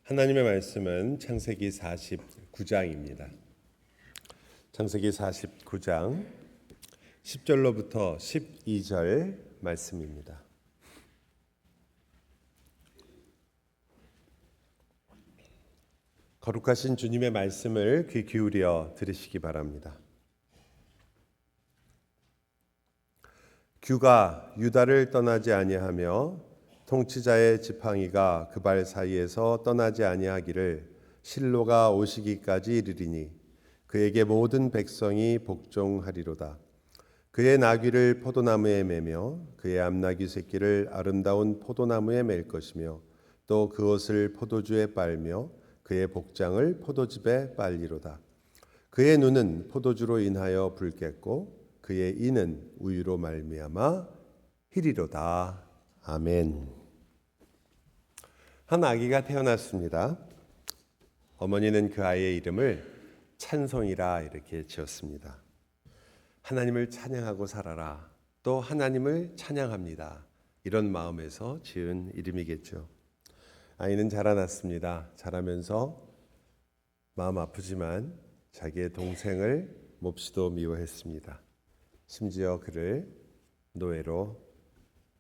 하나님의 말씀은 창세기 49장입니다. 창세기 49장 10절로부터 12절 말씀입니다. 거룩하신 주님의 말씀을 귀 기울여 들으시기 바랍니다. 규가 유다를 떠나지 아니하며 통치자의 지팡이가 그 발 사이에서 떠나지 아니하기를 실로가 오시기까지 이르리니 그에게 모든 백성이 복종하리로다. 그의 나귀를 포도나무에 매며 그의 암나귀 새끼를 아름다운 포도나무에 맬 것이며 또 그 옷을 포도주에 빨며 그의 복장을 포도즙에 빨리로다. 그의 눈은 포도주로 인하여 붉겠고 그의 이는 우유로 말미암아 희리로다. 아멘. 한 아기가 태어났습니다. 어머니는 그 아이의 이름을 찬송이라 이렇게 지었습니다. 하나님을 찬양하고 살아라. 또 하나님을 찬양합니다. 이런 마음에서 지은 이름이겠죠. 아이는 자라났습니다. 자라면서 마음 아프지만 자기의 동생을 몹시도 미워했습니다. 심지어 그를 노예로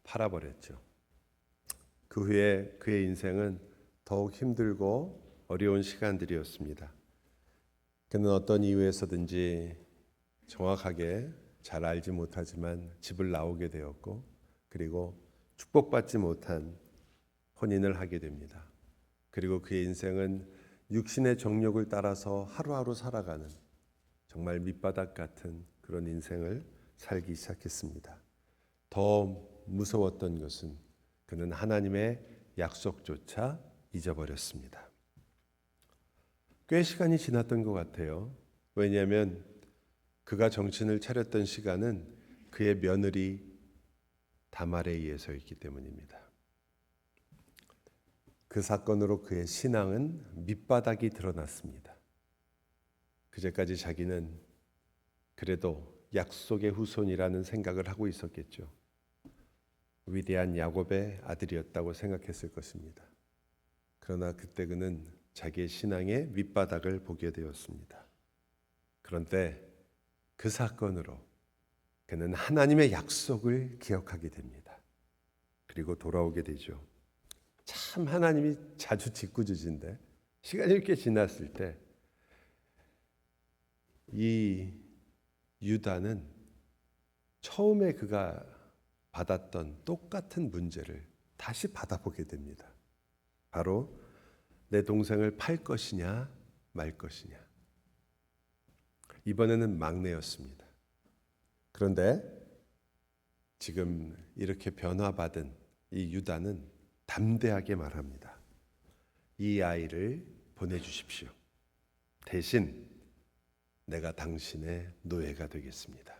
팔아버렸죠. 그 후에 그의 인생은 더욱 힘들고 어려운 시간들이었습니다. 그는 어떤 이유에서든지 정확하게 잘 알지 못하지만 집을 나오게 되었고, 그리고 축복받지 못한 혼인을 하게 됩니다. 그리고 그의 인생은 육신의 정욕을 따라서 하루하루 살아가는 정말 밑바닥 같은 그런 인생을 살기 시작했습니다. 더 무서웠던 것은 그는 하나님의 약속조차 잊어버렸습니다. 꽤 시간이 지났던 것 같아요. 왜냐하면 그가 정신을 차렸던 시간은 그의 며느리 다말에 의해서였기 때문입니다. 그 사건으로 그의 신앙은 밑바닥이 드러났습니다. 그제까지 자기는 그래도 약속의 후손이라는 생각을 하고 있었겠죠. 위대한 야곱의 아들이었다고 생각했을 것입니다. 그러나 그때 그는 자기의 신앙의 밑바닥을 보게 되었습니다. 그런데 그 사건으로 그는 하나님의 약속을 기억하게 됩니다. 그리고 돌아오게 되죠. 참 하나님이 자주 짓궂으신데 시간이 이렇게 지났을 때 이 유다는 처음에 그가 받았던 똑같은 문제를 다시 받아보게 됩니다. 바로 내 동생을 팔 것이냐 말 것이냐. 이번에는 막내였습니다. 그런데 지금 이렇게 변화받은 이 유다는 담대하게 말합니다. 이 아이를 보내주십시오. 대신 내가 당신의 노예가 되겠습니다.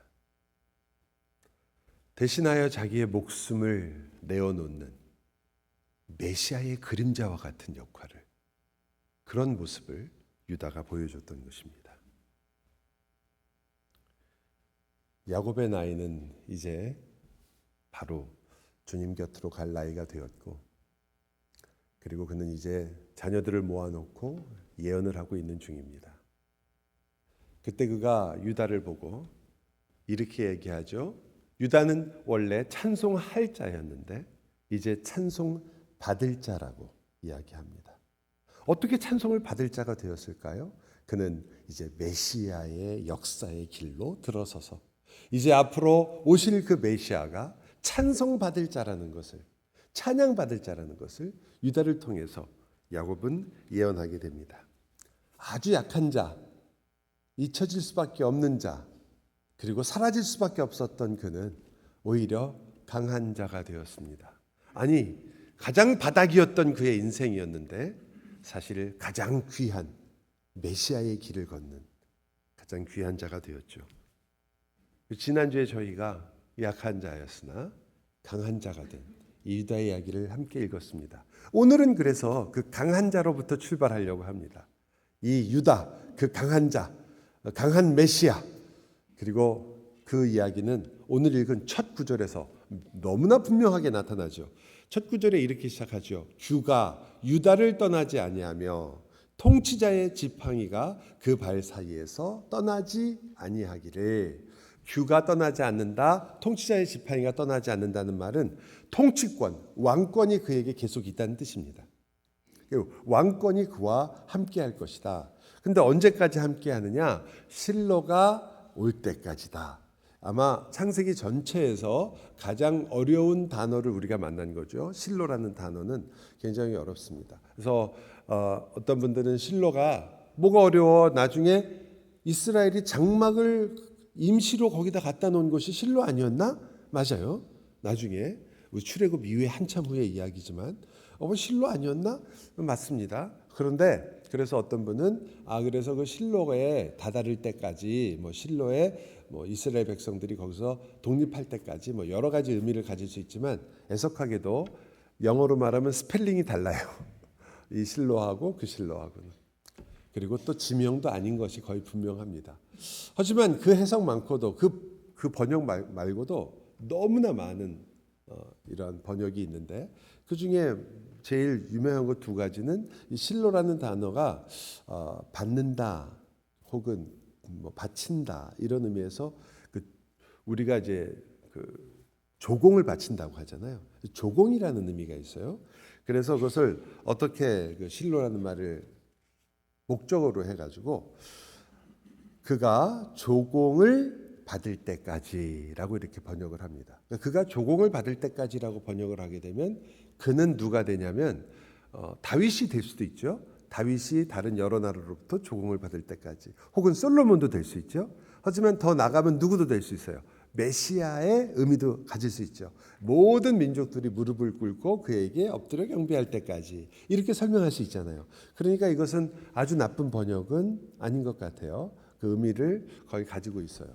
대신하여 자기의 목숨을 내어놓는 메시아의 그림자와 같은 역할을, 그런 모습을 유다가 보여줬던 것입니다. 야곱의 나이는 이제 바로 주님 곁으로 갈 나이가 되었고, 그리고 그는 이제 자녀들을 모아놓고 예언을 하고 있는 중입니다. 그때 그가 유다를 보고 이렇게 얘기하죠. 유다는 원래 찬송할 자였는데 이제 찬송 받을 자라고 이야기합니다. 어떻게 찬송을 받을 자가 되었을까요? 그는 이제 메시아의 역사의 길로 들어서서 이제 앞으로 오실 그 메시아가 찬송 받을 자라는 것을, 찬양 받을 자라는 것을 유다를 통해서 야곱은 예언하게 됩니다. 아주 약한 자, 잊혀질 수밖에 없는 자, 그리고 사라질 수밖에 없었던 그는 오히려 강한 자가 되었습니다. 아니, 가장 바닥이었던 그의 인생이었는데 사실 가장 귀한 메시아의 길을 걷는 가장 귀한 자가 되었죠. 지난주에 저희가 약한 자였으나 강한 자가 된 이 유다의 이야기를 함께 읽었습니다. 오늘은 그래서 그 강한 자로부터 출발하려고 합니다. 이 유다, 그 강한 자, 강한 메시아, 그리고 그 이야기는 오늘 읽은 첫 구절에서 너무나 분명하게 나타나죠. 첫 구절에 이렇게 시작하죠. 주가 유다를 떠나지 아니하며 통치자의 지팡이가 그 발 사이에서 떠나지 아니하기를. 주가 떠나지 않는다, 통치자의 지팡이가 떠나지 않는다는 말은 통치권, 왕권이 그에게 계속 있다는 뜻입니다. 왕권이 그와 함께 할 것이다. 근데 언제까지 함께 하느냐? 실로가 올 때까지다. 아마 창세기 전체에서 가장 어려운 단어를 우리가 만난 거죠. 실로라는 단어는 굉장히 어렵습니다. 그래서 어떤 분들은 실로가 뭐가 어려워? 나중에 이스라엘이 장막을 임시로 거기다 갖다 놓은 것이 실로 아니었나? 맞아요. 나중에 우리 출애굽 이후에 한참 후의 이야기지만 실로 아니었나? 맞습니다. 그런데 그래서 어떤 분은 그래서 그 실로에 다다를 때까지 실로에 이스라엘 백성들이 거기서 독립할 때까지 여러 가지 의미를 가질 수 있지만 애석하게도 영어로 말하면 스펠링이 달라요. 이 실로하고 그 실로하고는. 그리고 또 지명도 아닌 것이 거의 분명합니다. 하지만 그 해석 많고도 그 번역 말고도 너무나 많은 이런 번역이 있는데 그 중에 제일 유명한 것 두 가지는 이 실로라는 단어가 받는다 혹은 바친다 이런 의미에서 우리가 이제 조공을 바친다고 하잖아요. 조공이라는 의미가 있어요. 그래서 그것을 어떻게 실로라는 말을 목적어로 해가지고 그가 조공을 받을 때까지라고 이렇게 번역을 합니다. 그가 조공을 받을 때까지라고 번역을 하게 되면 그는 누가 되냐면 다윗이 될 수도 있죠. 다윗이 다른 여러 나라로부터 조공을 받을 때까지, 혹은 솔로몬도 될 수 있죠. 하지만 더 나가면 누구도 될 수 있어요. 메시아의 의미도 가질 수 있죠. 모든 민족들이 무릎을 꿇고 그에게 엎드려 경배할 때까지, 이렇게 설명할 수 있잖아요. 그러니까 이것은 아주 나쁜 번역은 아닌 것 같아요. 그 의미를 거의 가지고 있어요.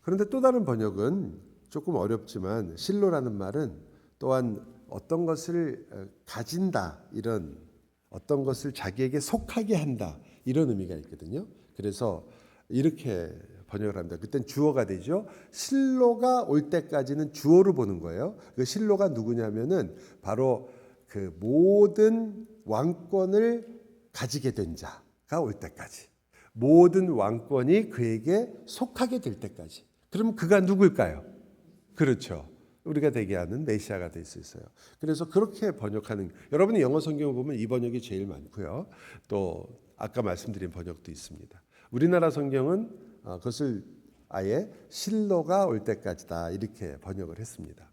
그런데 또 다른 번역은 조금 어렵지만 실로라는 말은 또한 어떤 것을 가진다, 이런 어떤 것을 자기에게 속하게 한다, 이런 의미가 있거든요. 그래서 이렇게 번역을 합니다. 그땐 주어가 되죠. 실로가 올 때까지는 주어로 보는 거예요. 그 실로가 누구냐면은 바로 그 모든 왕권을 가지게 된 자가 올 때까지, 모든 왕권이 그에게 속하게 될 때까지. 그럼 그가 누굴까요? 그렇죠. 우리가 되게 하는 메시아가 될 수 있어요. 그래서 그렇게 번역하는, 여러분이 영어 성경을 보면 이 번역이 제일 많고요. 또 아까 말씀드린 번역도 있습니다. 우리나라 성경은 그것을 아예 실로가 올 때까지다, 이렇게 번역을 했습니다.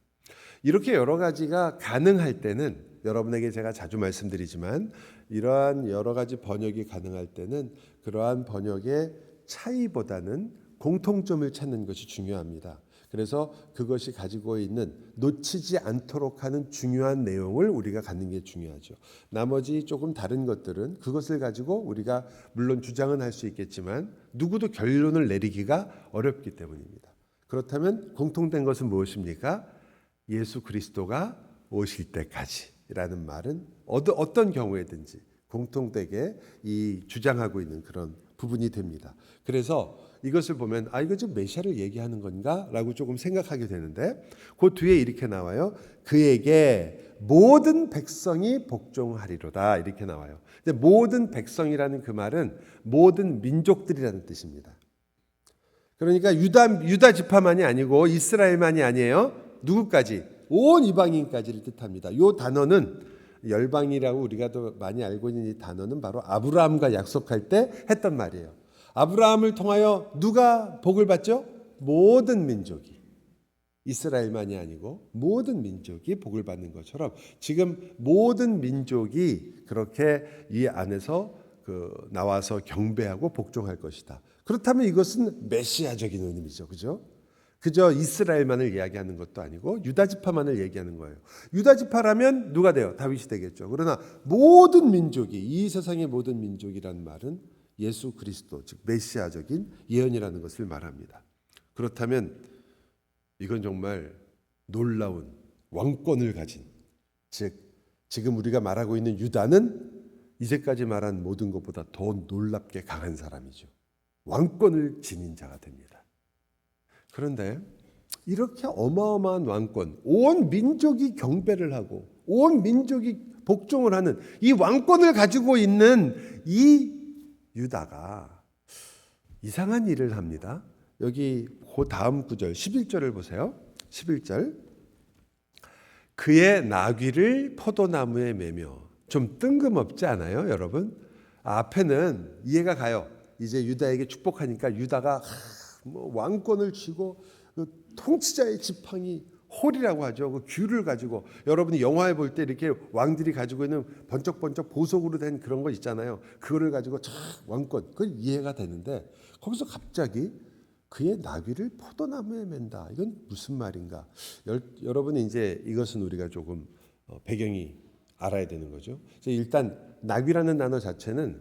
이렇게 여러 가지가 가능할 때는, 여러분에게 제가 자주 말씀드리지만 이러한 여러 가지 번역이 가능할 때는 그러한 번역의 차이보다는 공통점을 찾는 것이 중요합니다. 그래서 그것이 가지고 있는 놓치지 않도록 하는 중요한 내용을 우리가 갖는 게 중요하죠. 나머지 조금 다른 것들은 그것을 가지고 우리가 물론 주장은 할 수 있겠지만 누구도 결론을 내리기가 어렵기 때문입니다. 그렇다면 공통된 것은 무엇입니까? 예수 그리스도가 오실 때까지라는 말은 어떤 경우에든지 공통되게 이 주장하고 있는 그런 부분이 됩니다. 그래서 이것을 보면 이거 지금 메시아를 얘기하는 건가? 라고 조금 생각하게 되는데 그 뒤에 이렇게 나와요. 그에게 모든 백성이 복종하리로다, 이렇게 나와요. 근데 모든 백성이라는 그 말은 모든 민족들이라는 뜻입니다. 그러니까 유다 지파만이 아니고 이스라엘만이 아니에요. 누구까지? 온 이방인까지를 뜻합니다. 이 단어는 열방이라고 우리가 더 많이 알고 있는 이 단어는 바로 아브라함과 약속할 때 했던 말이에요. 아브라함을 통하여 누가 복을 받죠? 모든 민족이, 이스라엘만이 아니고 모든 민족이 복을 받는 것처럼 지금 모든 민족이 그렇게 이 안에서 나와서 경배하고 복종할 것이다. 그렇다면 이것은 메시아적인 의미죠, 그죠? 그저 이스라엘만을 이야기하는 것도 아니고 유다 지파만을 얘기하는 거예요. 유다 지파라면 누가 돼요? 다윗이 되겠죠. 그러나 모든 민족이, 이 세상의 모든 민족이라는 말은 예수 그리스도, 즉 메시아적인 예언이라는 것을 말합니다. 그렇다면 이건 정말 놀라운 왕권을 가진, 즉 지금 우리가 말하고 있는 유다는 이제까지 말한 모든 것보다 더 놀랍게 강한 사람이죠. 왕권을 지닌 자가 됩니다. 그런데 이렇게 어마어마한 왕권, 온 민족이 경배를 하고 온 민족이 복종을 하는 이 왕권을 가지고 있는 이 유다가 이상한 일을 합니다. 여기 그 다음 구절 11절을 보세요. 11절. 그의 나귀를 포도나무에 매며. 좀 뜬금없지 않아요, 여러분? 앞에는 이해가 가요. 이제 유다에게 축복하니까 유다가 왕권을 쥐고 통치자의 지팡이 홀이라고 하죠. 그 귤을 가지고 여러분이 영화에 볼 때 이렇게 왕들이 가지고 있는 번쩍번쩍 보석으로 된 그런 거 있잖아요. 그거를 가지고 쫙 왕권. 그 이해가 되는데 거기서 갑자기 그의 나귀를 포도나무에 맨다. 이건 무슨 말인가? 여러분이 이제 이것은 우리가 조금 배경이 알아야 되는 거죠. 일단 나귀라는 단어 자체는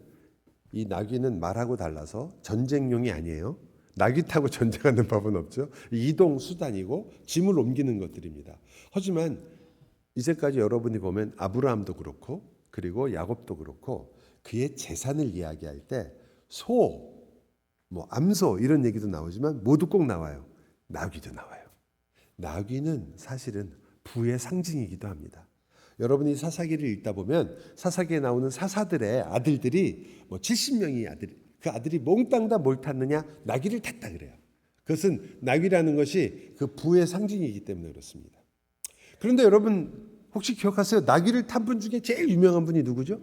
이 나귀는 말하고 달라서 전쟁용이 아니에요. 나귀 타고 전쟁하는 법은 없죠. 이동 수단이고 짐을 옮기는 것들입니다. 하지만 이제까지 여러분이 보면 아브라함도 그렇고 그리고 야곱도 그렇고 그의 재산을 이야기할 때 소, 암소 이런 얘기도 나오지만 모두 꼭 나와요. 나귀도 나와요. 나귀는 사실은 부의 상징이기도 합니다. 여러분이 사사기를 읽다 보면 사사기에 나오는 사사들의 아들들이 70명이 그 아들이 몽땅 다 뭘 탔느냐? 나귀를 탔다 그래요. 그것은 나귀라는 것이 그 부의 상징이기 때문에 그렇습니다. 그런데 여러분 혹시 기억하세요? 나귀를 탄 분 중에 제일 유명한 분이 누구죠?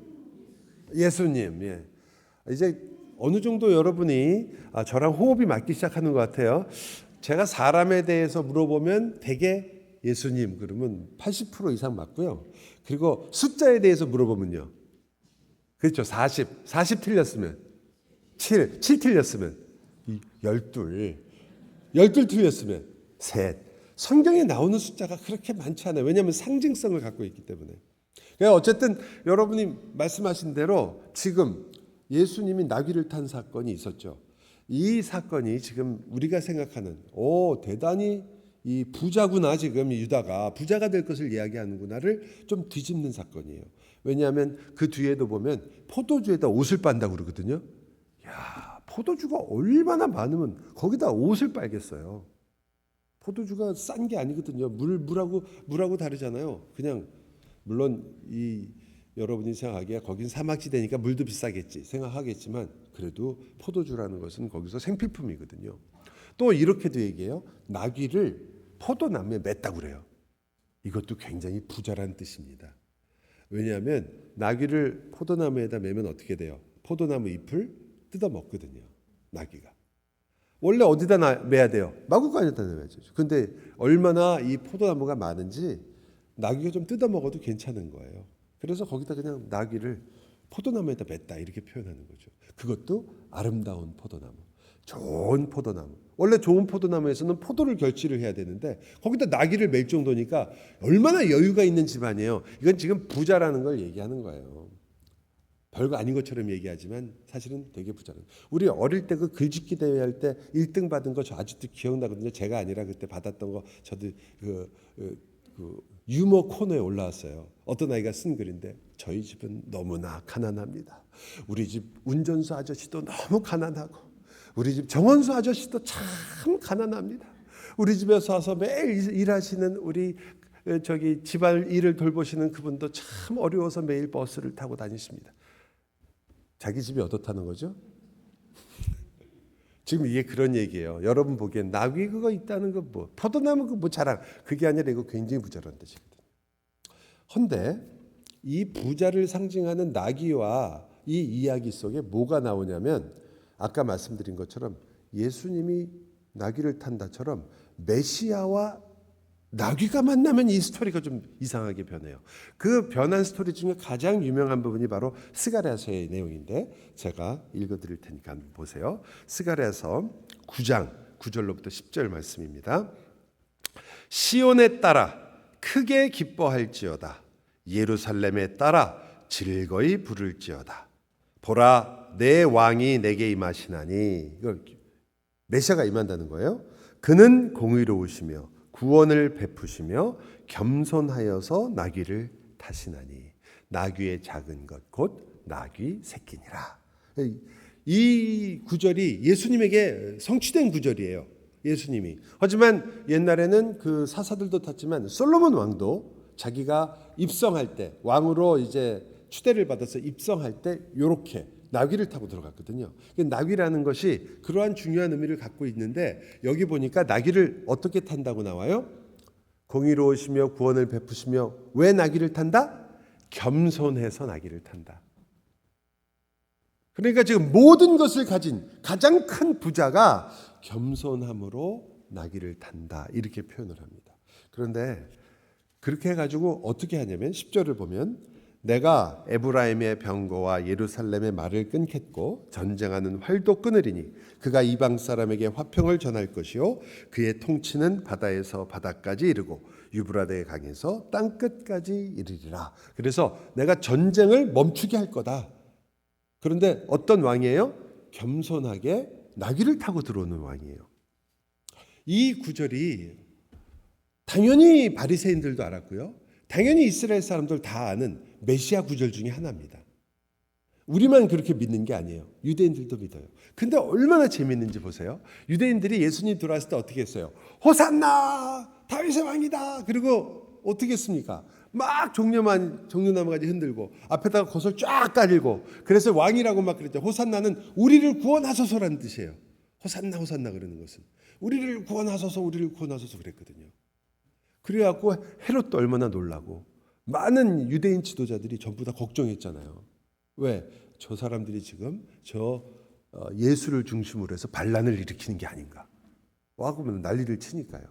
예수님. 예. 이제 어느 정도 여러분이 저랑 호흡이 맞기 시작하는 것 같아요. 제가 사람에 대해서 물어보면 대개 예수님 그러면 80% 이상 맞고요. 그리고 숫자에 대해서 물어보면요. 그렇죠. 40 틀렸으면 7 틀렸으면 12 틀렸으면 3. 성경에 나오는 숫자가 그렇게 많지 않아요. 왜냐하면 상징성을 갖고 있기 때문에. 그러니까 어쨌든 여러분이 말씀하신 대로 지금 예수님이 나귀를 탄 사건이 있었죠. 이 사건이 지금 우리가 생각하는 대단히 이 부자구나, 지금 유다가 부자가 될 것을 이야기하는구나를 좀 뒤집는 사건이에요. 왜냐하면 그 뒤에도 보면 포도주에다 옷을 빤다고 그러거든요. 야, 포도주가 얼마나 많으면 거기다 옷을 빨겠어요. 포도주가 싼 게 아니거든요. 물하고 다르잖아요. 그냥 물론 이 여러분이 생각하기에 거긴 사막지대니까 물도 비싸겠지 생각하겠지만 그래도 포도주라는 것은 거기서 생필품이거든요. 또 이렇게도 얘기해요. 나귀를 포도나무에 맸다고 그래요. 이것도 굉장히 부자란 뜻입니다. 왜냐하면 나귀를 포도나무에다 매면 어떻게 돼요? 포도나무 잎을 뜯어 먹거든요. 나귀가. 원래 어디다 매야 돼요? 마구간에다 매야죠. 근데 얼마나 이 포도나무가 많은지 나귀가 좀 뜯어 먹어도 괜찮은 거예요. 그래서 거기다 그냥 나귀를 포도나무에다 맸다 이렇게 표현하는 거죠. 그것도 아름다운 포도나무, 좋은 포도나무. 원래 좋은 포도나무에서는 포도를 결실을 해야 되는데 거기다 나귀를 맬 정도니까 얼마나 여유가 있는 집안이에요. 이건 지금 부자라는 걸 얘기하는 거예요. 별거 아닌 것처럼 얘기하지만 사실은 되게 부자라는 거예요. 우리 어릴 때 그 글짓기 대회 할 때 1등 받은 거 저 아직도 기억나거든요. 제가 아니라 그때 받았던 거 저도 그 유머 코너에 올라왔어요. 어떤 아이가 쓴 글인데 저희 집은 너무나 가난합니다. 우리 집 운전수 아저씨도 너무 가난하고 우리 집 정원수 아저씨도 참 가난합니다. 우리 집에서 와서 매일 일하시는 우리 집안 일을 돌보시는 그분도 참 어려워서 매일 버스를 타고 다니십니다. 자기 집이 어떻다는 거죠? 지금 이게 그런 얘기예요. 여러분 보기엔 나귀 그거 있다는 거 포도나무 그거 자랑 그게 아니라 이거 굉장히 부자라는 뜻이거든요. 헌데 이 부자를 상징하는 나귀와 이 이야기 속에 뭐가 나오냐면 아까 말씀드린 것처럼 예수님이 나귀를 탄다처럼 메시아와 나귀가 만나면 이 스토리가 좀 이상하게 변해요. 그 변한 스토리 중에 가장 유명한 부분이 바로 스가랴서의 내용인데 제가 읽어드릴 테니까 한번 보세요. 스가랴서 9장 9절로부터 10절 말씀입니다. 시온에 따라 크게 기뻐할지어다. 예루살렘에 따라 즐거이 부를지어다. 보라, 내 왕이 내게 임하시나니. 이걸 메시아가 임한다는 거예요. 그는 공의로우시며 구원을 베푸시며 겸손하여서 나귀를 타시나니 나귀의 작은 것 곧 나귀 새끼니라. 이 구절이 예수님에게 성취된 구절이에요. 예수님이. 하지만 옛날에는 그 사사들도 탔지만 솔로몬 왕도 자기가 입성할 때, 왕으로 이제 추대를 받아서 입성할 때 이렇게 나귀를 타고 들어갔거든요. 나귀라는 것이 그러한 중요한 의미를 갖고 있는데, 여기 보니까 나귀를 어떻게 탄다고 나와요? 공의로우시며 구원을 베푸시며, 왜 나귀를 탄다? 겸손해서 나귀를 탄다. 그러니까 지금 모든 것을 가진 가장 큰 부자가 겸손함으로 나귀를 탄다, 이렇게 표현을 합니다. 그런데 그렇게 해가지고 어떻게 하냐면 10절을 보면, 내가 에브라임의 병거와 예루살렘의 말을 끊겠고 전쟁하는 활도 끊으리니 그가 이방 사람에게 화평을 전할 것이요 그의 통치는 바다에서 바다까지 이르고 유브라데 강에서 땅 끝까지 이르리라. 그래서 내가 전쟁을 멈추게 할 거다. 그런데 어떤 왕이에요? 겸손하게 나귀를 타고 들어오는 왕이에요. 이 구절이 당연히 바리새인들도 알았고요, 당연히 이스라엘 사람들 다 아는 메시아 구절 중에 하나입니다. 우리만 그렇게 믿는 게 아니에요. 유대인들도 믿어요. 근데 얼마나 재밌는지 보세요. 유대인들이 예수님 들어왔을 때 어떻게 했어요? 호산나! 다윗의 왕이다! 그리고 어떻게 했습니까? 막 종려나무까지 흔들고 앞에다가 겉을 쫙 깔고, 그래서 왕이라고 막 그랬죠. 호산나는 우리를 구원하소서라는 뜻이에요. 호산나 호산나 그러는 것은 우리를 구원하소서, 우리를 구원하소서 그랬거든요. 그래갖고 헤롯도 얼마나 놀라고 많은 유대인 지도자들이 전부 다 걱정했잖아요. 왜? 저 사람들이 지금 예수를 중심으로 해서 반란을 일으키는 게 아닌가. 와고 난리를 치니까요.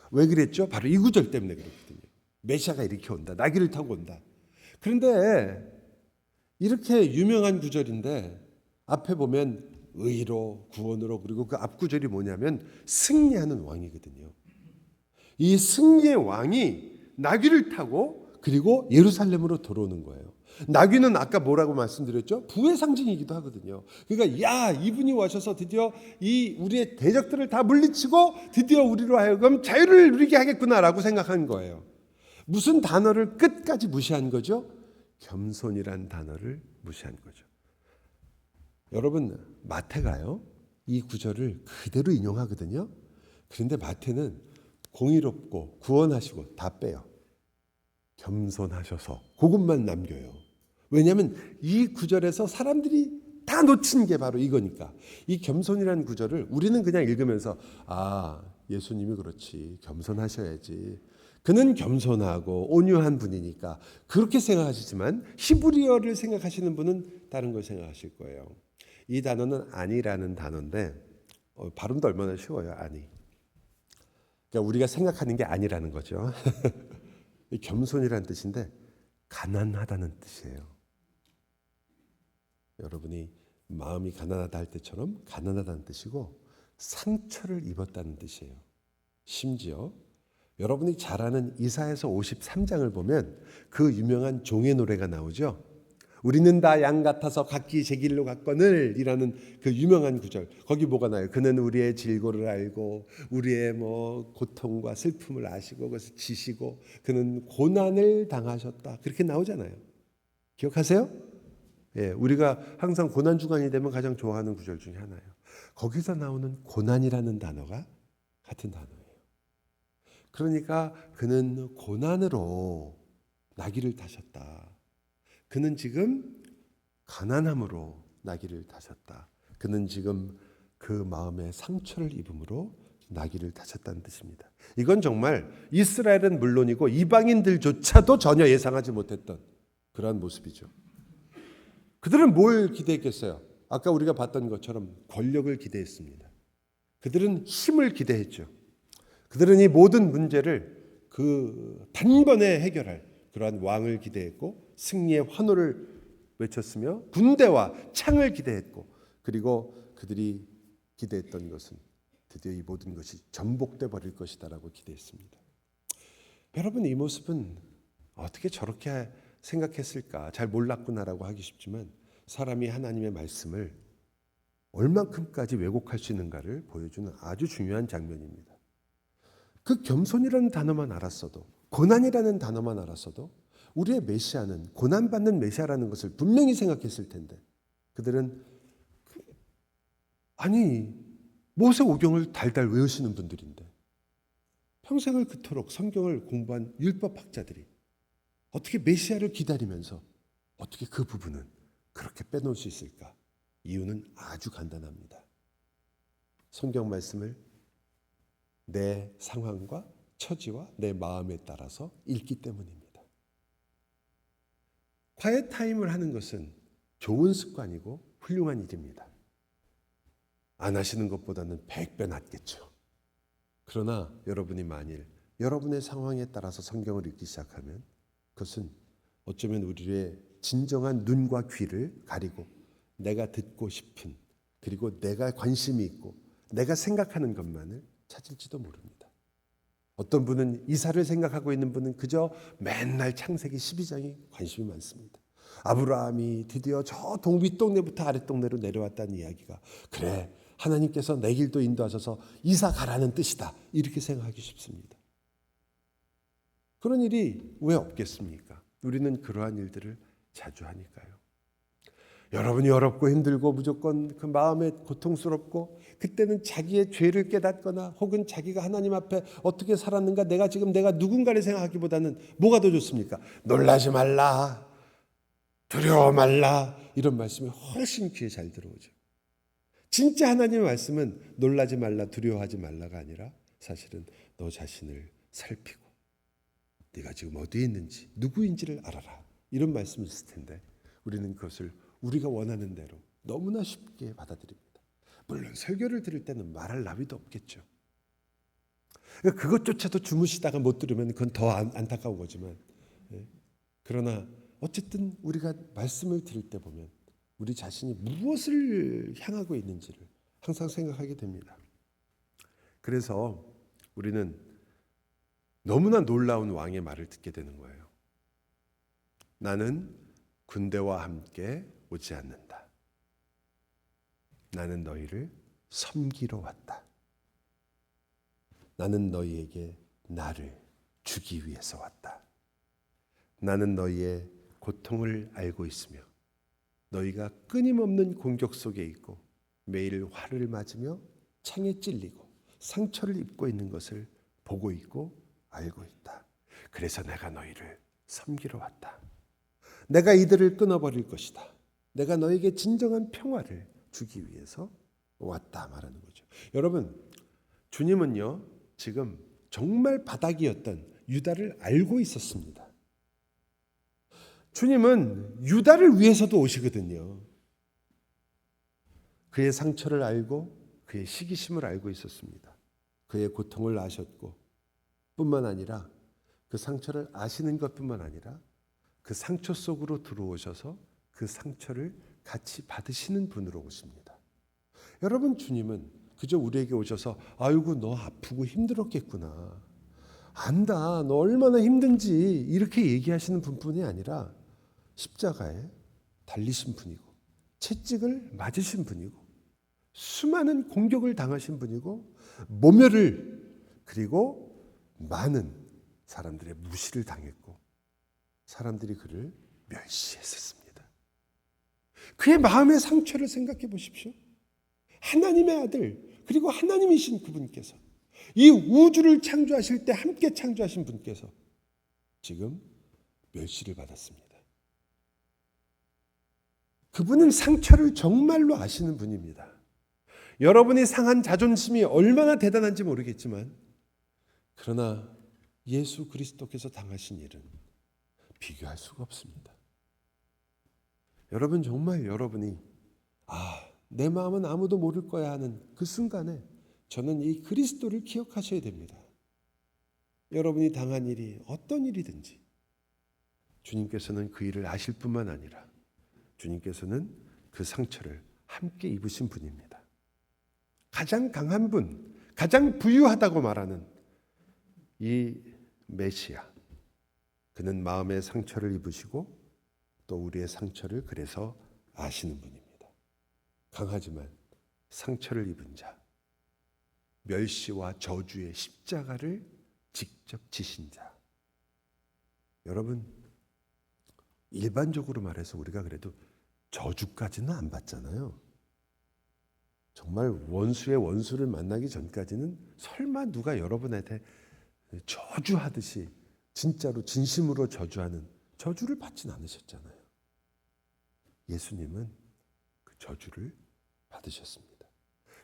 왜 그랬죠? 바로 이 구절 때문에 그랬거든요. 메시아가 이렇게 온다. 나귀를 타고 온다. 그런데 이렇게 유명한 구절인데 앞에 보면 의로, 구원으로, 그리고 그 앞 구절이 뭐냐면 승리하는 왕이거든요. 이 승리의 왕이 나귀를 타고 그리고 예루살렘으로 들어오는 거예요. 나귀는 아까 뭐라고 말씀드렸죠? 부의 상징이기도 하거든요. 그러니까 야, 이분이 와셔서 드디어 이 우리의 대적들을 다 물리치고 드디어 우리로 하여금 자유를 누리게 하겠구나라고 생각한 거예요. 무슨 단어를 끝까지 무시한 거죠? 겸손이란 단어를 무시한 거죠. 여러분, 마태가요, 이 구절을 그대로 인용하거든요. 그런데 마태는 공의롭고 구원하시고 다 빼요. 겸손하셔서 그것만 남겨요. 왜냐하면 이 구절에서 사람들이 다 놓친 게 바로 이거니까. 이 겸손이라는 구절을 우리는 그냥 읽으면서 예수님이 그렇지, 겸손하셔야지, 그는 겸손하고 온유한 분이니까 그렇게 생각하시지만, 히브리어를 생각하시는 분은 다른 걸 생각하실 거예요. 이 단어는 아니라는 단어인데 발음도 얼마나 쉬워요. 아니. 그러니까 우리가 생각하는 게 아니라는 거죠. 겸손이라는 뜻인데 가난하다는 뜻이에요. 여러분이 마음이 가난하다 할 때처럼 가난하다는 뜻이고 상처를 입었다는 뜻이에요. 심지어 여러분이 잘 아는 이사야서 53장을 보면 그 유명한 종의 노래가 나오죠. 우리는 다 양 같아서 각기 제 길로 갔거늘 이라는 그 유명한 구절. 거기 뭐가 나요? 그는 우리의 질고를 알고 우리의 고통과 슬픔을 아시고 그것을 지시고 그는 고난을 당하셨다. 그렇게 나오잖아요. 기억하세요? 예, 우리가 항상 고난 주간이 되면 가장 좋아하는 구절 중에 하나예요. 거기서 나오는 고난이라는 단어가 같은 단어예요. 그러니까 그는 고난으로 나귀를 타셨다. 그는 지금 가난함으로 나귀를 타셨다. 그는 지금 그 마음에 상처를 입음으로 나귀를 타셨다는 뜻입니다. 이건 정말 이스라엘은 물론이고 이방인들조차도 전혀 예상하지 못했던 그러한 모습이죠. 그들은 뭘 기대했겠어요? 아까 우리가 봤던 것처럼 권력을 기대했습니다. 그들은 힘을 기대했죠. 그들은 이 모든 문제를 그 단번에 해결할 그러한 왕을 기대했고 승리의 환호를 외쳤으며 군대와 창을 기대했고, 그리고 그들이 기대했던 것은 드디어 이 모든 것이 전복돼 버릴 것이다라고 기대했습니다. 여러분, 이 모습은 어떻게 저렇게 생각했을까? 잘 몰랐구나라고 하기 쉽지만 사람이 하나님의 말씀을 얼만큼까지 왜곡할 수 있는가를 보여주는 아주 중요한 장면입니다. 그 겸손이라는 단어만 알았어도, 고난이라는 단어만 알았어도 우리의 메시아는 고난받는 메시아라는 것을 분명히 생각했을 텐데 그들은 모세오경을 달달 외우시는 분들인데 평생을 그토록 성경을 공부한 율법학자들이 어떻게 메시아를 기다리면서 어떻게 그 부분은 그렇게 빼놓을 수 있을까? 이유는 아주 간단합니다. 성경 말씀을 내 상황과 처지와 내 마음에 따라서 읽기 때문입니다. quiet 타임을 하는 것은 좋은 습관이고 훌륭한 일입니다. 안 하시는 것보다는 100배 낫겠죠. 그러나 여러분이 만일 여러분의 상황에 따라서 성경을 읽기 시작하면 그것은 어쩌면 우리의 진정한 눈과 귀를 가리고 내가 듣고 싶은, 그리고 내가 관심이 있고 내가 생각하는 것만을 찾을지도 모릅니다. 어떤 분은 이사를 생각하고 있는 분은 그저 맨날 창세기 12장에 관심이 많습니다. 아브라함이 드디어 저 윗동네부터 아랫동네로 내려왔다는 이야기가, 그래, 하나님께서 내 길도 인도하셔서 이사 가라는 뜻이다, 이렇게 생각하기 쉽습니다. 그런 일이 왜 없겠습니까? 우리는 그러한 일들을 자주 하니까요. 여러분이 어렵고 힘들고 무조건 그 마음에 고통스럽고, 그때는 자기의 죄를 깨닫거나 혹은 자기가 하나님 앞에 어떻게 살았는가, 내가 누군가를 생각하기보다는 뭐가 더 좋습니까? 놀라지 말라, 두려워 말라, 이런 말씀이 훨씬 귀에 잘 들어오죠. 진짜 하나님의 말씀은 놀라지 말라, 두려워하지 말라가 아니라 사실은 너 자신을 살피고 네가 지금 어디에 있는지 누구인지를 알아라, 이런 말씀이 있을 텐데 우리는 그것을 우리가 원하는 대로 너무나 쉽게 받아들입니다. 물론 설교를 들을 때는 말할 나위도 없겠죠. 그것조차도 주무시다가 못 들으면 그건 더 안타까운 거지만, 그러나 어쨌든 우리가 말씀을 들을 때 보면 우리 자신이 무엇을 향하고 있는지를 항상 생각하게 됩니다. 그래서 우리는 너무나 놀라운 왕의 말을 듣게 되는 거예요. 나는 군대와 함께 오지 않는다. 나는 너희를 섬기러 왔다. 나는 너희에게 나를 주기 위해서 왔다. 나는 너희의 고통을 알고 있으며 너희가 끊임없는 공격 속에 있고 매일 화를 맞으며 창에 찔리고 상처를 입고 있는 것을 보고 있고 알고 있다. 그래서 내가 너희를 섬기러 왔다. 내가 이들을 끊어버릴 것이다. 내가 너에게 진정한 평화를 주기 위해서 왔다 말하는 거죠. 여러분, 주님은요 지금 정말 바닥이었던 유다를 알고 있었습니다. 주님은 유다를 위해서도 오시거든요. 그의 상처를 알고 그의 시기심을 알고 있었습니다. 그의 고통을 아셨고 뿐만 아니라 그 상처를 아시는 것뿐만 아니라 그 상처 속으로 들어오셔서 그 상처를 같이 받으시는 분으로 오십니다. 여러분, 주님은 그저 우리에게 오셔서 아이고 너 아프고 힘들었겠구나, 안다, 너 얼마나 힘든지 이렇게 얘기하시는 분뿐이 아니라 십자가에 달리신 분이고 채찍을 맞으신 분이고 수많은 공격을 당하신 분이고 모멸을, 그리고 많은 사람들의 무시를 당했고 사람들이 그를 멸시했었습니다. 그의 마음의 상처를 생각해 보십시오. 하나님의 아들, 그리고 하나님이신 그분께서, 이 우주를 창조하실 때 함께 창조하신 분께서 지금 멸시를 받았습니다. 그분은 상처를 정말로 아시는 분입니다. 여러분이 상한 자존심이 얼마나 대단한지 모르겠지만, 그러나 예수 그리스도께서 당하신 일은 비교할 수가 없습니다. 여러분, 정말 여러분이 내 마음은 아무도 모를 거야 하는 그 순간에 저는 이 그리스도를 기억하셔야 됩니다. 여러분이 당한 일이 어떤 일이든지 주님께서는 그 일을 아실 뿐만 아니라 주님께서는 그 상처를 함께 입으신 분입니다. 가장 강한 분, 가장 부유하다고 말하는 이 메시아, 그는 마음의 상처를 입으시고 또 우리의 상처를 그래서 아시는 분입니다. 강하지만 상처를 입은 자, 멸시와 저주의 십자가를 직접 지신 자. 여러분, 일반적으로 말해서 우리가 그래도 저주까지는 안 받잖아요. 정말 원수의 원수를 만나기 전까지는 설마 누가 여러분한테 저주하듯이 진짜로 진심으로 저주하는 저주를 받진 않으셨잖아요. 예수님은 그 저주를 받으셨습니다.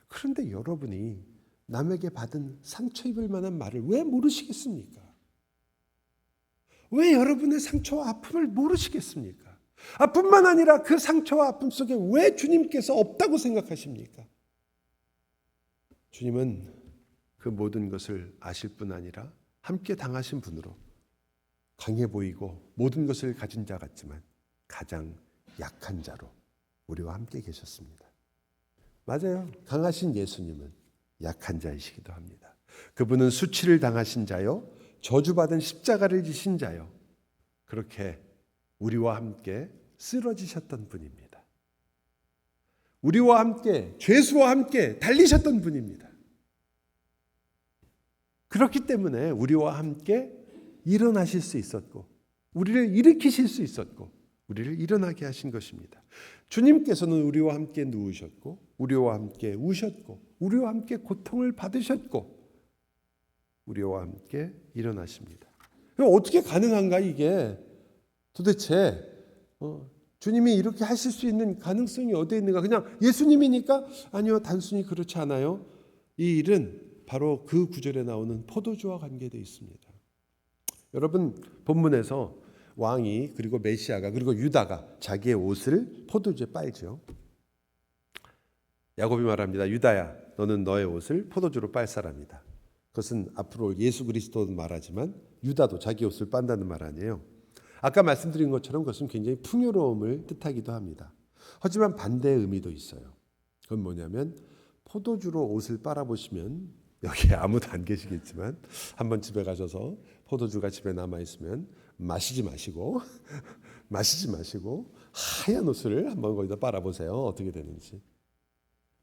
그런데 여러분이 남에게 받은 상처 입을 만한 말을 왜 모르시겠습니까? 왜 여러분의 상처와 아픔을 모르시겠습니까? 아픔만 아니라 그 상처와 아픔 속에 왜 주님께서 없다고 생각하십니까? 주님은 그 모든 것을 아실 뿐 아니라 함께 당하신 분으로 강해 보이고 모든 것을 가진 자 같지만 가장 약한 자로 우리와 함께 계셨습니다. 맞아요. 강하신 예수님은 약한 자이시기도 합니다. 그분은 수치를 당하신 자요, 저주받은 십자가를 지신 자요, 그렇게 우리와 함께 쓰러지셨던 분입니다. 우리와 함께, 죄수와 함께 달리셨던 분입니다. 그렇기 때문에 우리와 함께 일어나실 수 있었고, 우리를 일으키실 수 있었고, 우리를 일어나게 하신 것입니다. 주님께서는 우리와 함께 누우셨고, 우리와 함께 우셨고, 우리와 함께 고통을 받으셨고, 우리와 함께 일어나십니다. 어떻게 가능한가 이게? 도대체 주님이 이렇게 하실 수 있는 가능성이 어디에 있는가? 그냥 예수님이니까? 아니요, 단순히 그렇지 않아요. 이 일은 바로 그 구절에 나오는 포도주와 관계되어 있습니다. 여러분, 본문에서 왕이 그리고 메시아가 그리고 유다가 자기의 옷을 포도주에 빨죠. 야곱이 말합니다. 유다야, 너는 너의 옷을 포도주로 빨 사람이다. 그것은 앞으로 예수 그리스도도 말하지만 유다도 자기 옷을 빤다는 말 아니에요. 아까 말씀드린 것처럼 그것은 굉장히 풍요로움을 뜻하기도 합니다. 하지만 반대의 의미도 있어요. 그건 뭐냐면 포도주로 옷을 빨아보시면, 여기에 아무도 안 계시겠지만 한번 집에 가셔서 포도주가 집에 남아있으면 마시지 마시고 하얀 옷을 한번 거기다 빨아보세요. 어떻게 되는지.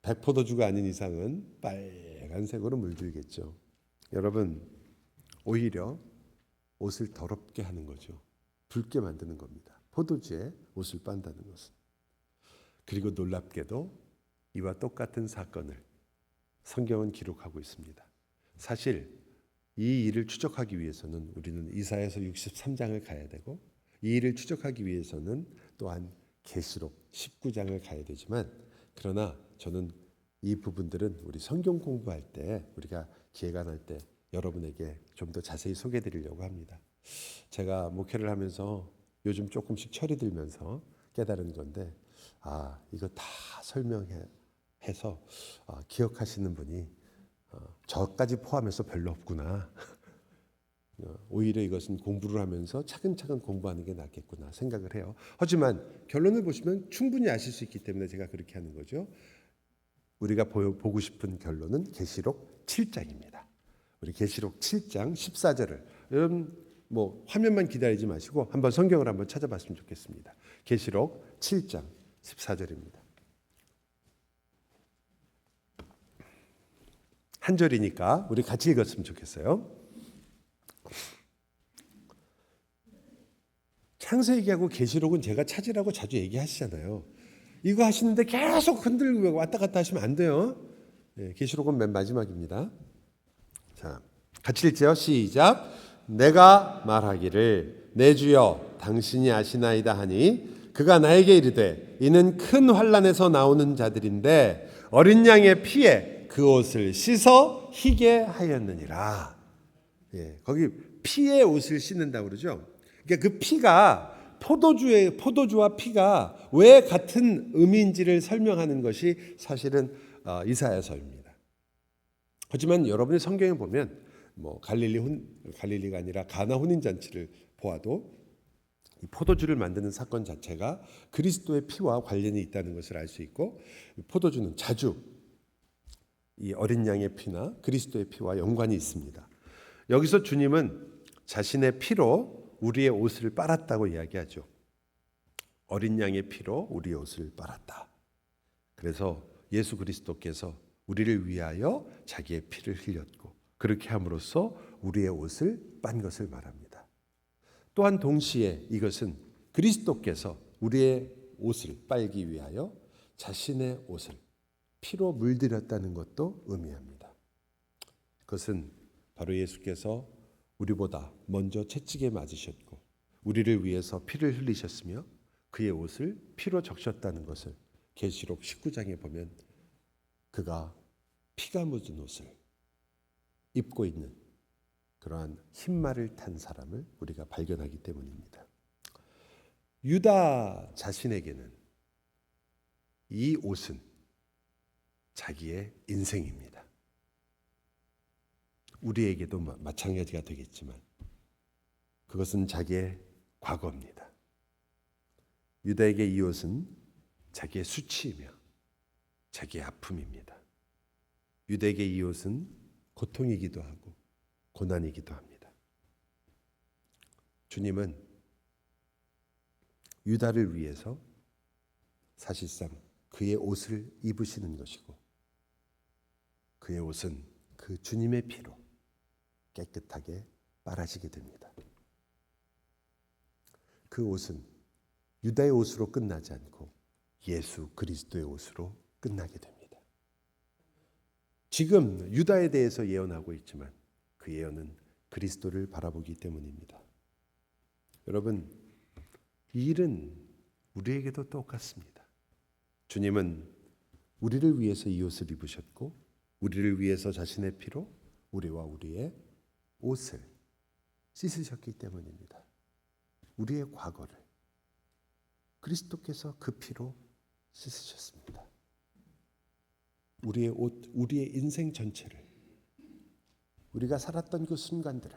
백포도주가 아닌 이상은 빨간색으로 물들겠죠. 여러분, 오히려 옷을 더럽게 하는 거죠. 붉게 만드는 겁니다. 포도주에 옷을 빤다는 것은. 그리고 놀랍게도 이와 똑같은 사건을 성경은 기록하고 있습니다. 사실 이 일을 추적하기 위해서는 우리는 이사야서 63장을 가야 되고, 이 일을 추적하기 위해서는 또한 계시록 19장을 가야 되지만, 그러나 저는 이 부분들은 우리 성경 공부할 때, 우리가 기회가 날 때 여러분에게 좀 더 자세히 소개해 드리려고 합니다. 제가 목회를 하면서 요즘 조금씩 철이 들면서 깨달은 건데, 이거 다 설명해서 기억하시는 분이 저까지 포함해서 별로 없구나. 오히려 이것은 공부를 하면서 차근차근 공부하는 게 낫겠구나 생각을 해요. 하지만 결론을 보시면 충분히 아실 수 있기 때문에 제가 그렇게 하는 거죠. 우리가 보고 싶은 결론은 계시록 7장입니다. 우리 계시록 7장 14절을 여러분 화면만 기다리지 마시고 한번 성경을 한번 찾아봤으면 좋겠습니다. 계시록 7장 14절입니다. 한 절이니까 우리 같이 읽었으면 좋겠어요. 창세기하고 계시록은 제가 찾으라고 자주 얘기하시잖아요. 이거 하시는데 계속 흔들고 왔다 갔다 하시면 안 돼요. 계시록은 맨 마지막입니다. 자, 같이 읽죠. 시작. 내가 말하기를 내 주여 당신이 아시나이다 하니 그가 나에게 이르되 이는 큰 환난에서 나오는 자들인데 어린 양의 피에 그 옷을 씻어 희게 하였느니라. 거기 피에 옷을 씻는다고 그러죠. 그러니까 그 피가 포도주와 피가 왜 같은 의미인지를 설명하는 것이 사실은 이사야서입니다. 하지만 여러분이 성경에 보면 갈릴리가 아니라 가나 혼인 잔치를 보아도 이 포도주를 만드는 사건 자체가 그리스도의 피와 관련이 있다는 것을 알 수 있고, 포도주는 자주 이 어린 양의 피나 그리스도의 피와 연관이 있습니다. 여기서 주님은 자신의 피로 우리의 옷을 빨았다고 이야기하죠. 어린 양의 피로 우리의 옷을 빨았다. 그래서 예수 그리스도께서 우리를 위하여 자기의 피를 흘렸고 그렇게 함으로써 우리의 옷을 빤 것을 말합니다. 또한 동시에 이것은 그리스도께서 우리의 옷을 빨기 위하여 자신의 옷을 피로 물들였다는 것도 의미합니다. 그것은 바로 예수께서 우리보다 먼저 채찍에 맞으셨고 우리를 위해서 피를 흘리셨으며 그의 옷을 피로 적셨다는 것을 계시록 19장에 보면 그가 피가 묻은 옷을 입고 있는 그러한 흰말을 탄 사람을 우리가 발견하기 때문입니다. 유다 자신에게는 이 옷은 자기의 인생입니다. 우리에게도 마찬가지가 되겠지만 그것은 자기의 과거입니다. 유다에게 이 옷은 자기의 수치이며 자기의 아픔입니다. 유다에게 이 옷은 고통이기도 하고 고난이기도 합니다. 주님은 유다를 위해서 사실상 그의 옷을 입으시는 것이고 그의 옷은 그 주님의 피로 깨끗하게 빨아지게 됩니다. 그 옷은 유다의 옷으로 끝나지 않고 예수 그리스도의 옷으로 끝나게 됩니다. 지금 유다에 대해서 예언하고 있지만 그 예언은 그리스도를 바라보기 때문입니다. 여러분, 이 일은 우리에게도 똑같습니다. 주님은 우리를 위해서 이 옷을 입으셨고 우리를 위해서 자신의 피로 우리와 우리의 옷을 씻으셨기 때문입니다. 우리의 과거를 그리스도께서 그 피로 씻으셨습니다. 우리의 옷, 우리의 인생 전체를 우리가 살았던 그 순간들을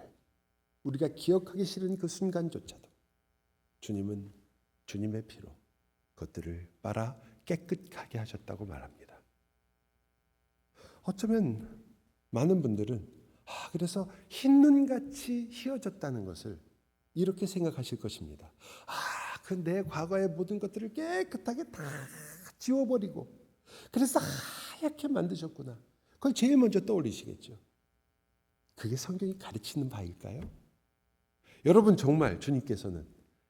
우리가 기억하기 싫은 그 순간조차도 주님은 주님의 피로 그것들을 빨아 깨끗하게 하셨다고 말합니다. 어쩌면 많은 분들은 그래서 흰눈같이 휘어졌다는 것을 이렇게 생각하실 것입니다. 그 내 과거의 모든 것들을 깨끗하게 다 지워버리고 그래서 하얗게 만드셨구나. 그걸 제일 먼저 떠올리시겠죠. 그게 성경이 가르치는 바일까요? 여러분 정말 주님께서는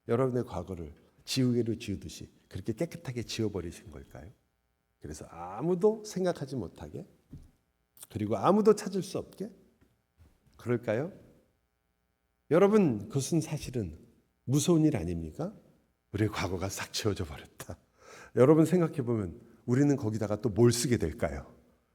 여러분의 과거를 지우개로 지우듯이 그렇게 깨끗하게 지워버리신 걸까요? 그래서 아무도 생각하지 못하게 그리고 아무도 찾을 수 없게 그럴까요? 여러분 그것은 사실은 무서운 일 아닙니까? 우리의 과거가 싹 지워져 버렸다. 여러분 생각해 보면 우리는 거기다가 또 뭘 쓰게 될까요?